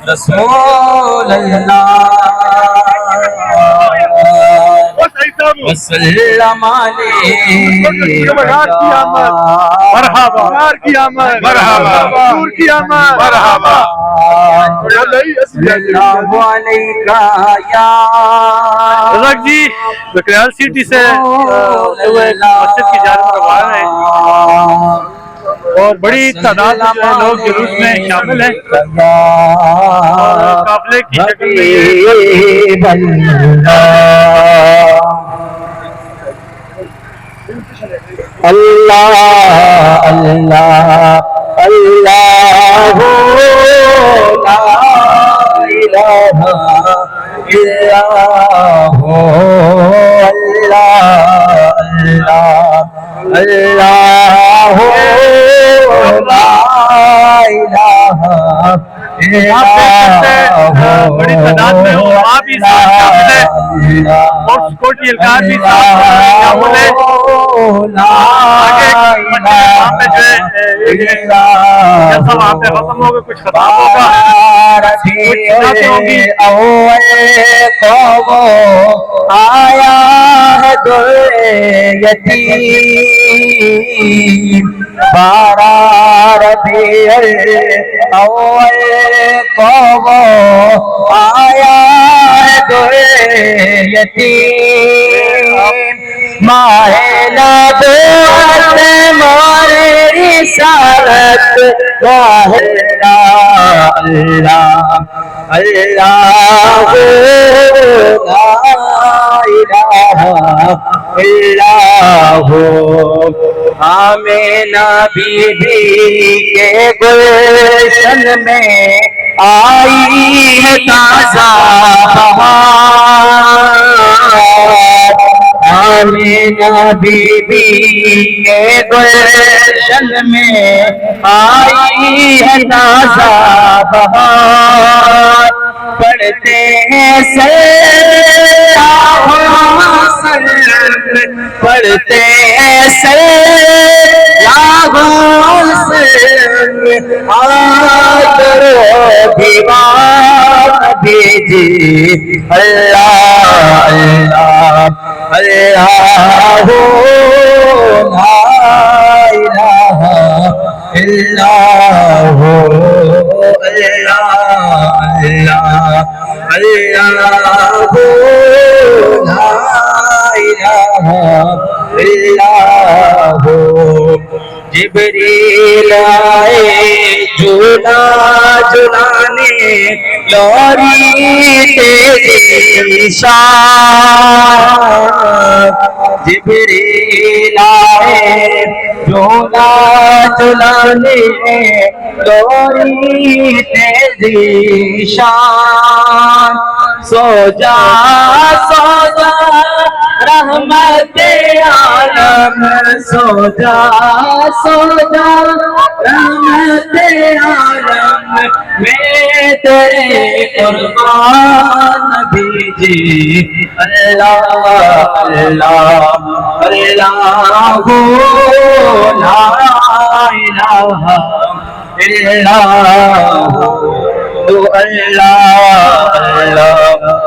رسول اللہ وسلم علیہ مرحبا کی آمد مرحبا نور کی آمد مرحبا اللہ علیکہ یا رزاق جی بکریال سٹی سے مسجد کی جانب روانہ ہیں اور بڑی تعداد میں جو ہے لوگ جلوس میں شامل ہیں اور قافلے کی شکل میں اللہ اللہ اللہ لا الہ الا ہو اللہ اللہ اللہ لا الہ بڑی تعداد میں علماء بھی شامل ہیں اور سیکورٹی اہلکار بھی شامل ہیں آگے مجلس میں جو ہے جیسا وہاں پہ ختم ہوگا کچھ خطاب ہوگا کچھ باتیں ہوں گی آیا ہے در یتیم 12 ربیع الاول کو آیا ہے در یتیم ماہ نبوت ماہ رسالت واہ اللہ اللہ لا الہ الا ہو آمینہ بی بی کے گلشن میں آئی ہے تازہ بہار آمینہ بی بی کے گلشن میں آئی ہے تازہ بہار پڑھتے ہیں پڑھتے ہیں بھیجی اللہ اللہ اللہ لا الہ الا ہو اللہ اللہ اللہ لا الہ الا ہو جبریل آئے جھولا جھلانے لوری تیری شان جبریل آئے جھولا جھلانے لوری تیری شان سو جا رحمت عالم سو جا رحمت عالم میں تیرے قربان بھیجی اللہ اللہ اللہ لا الہ الا اللہ اللہ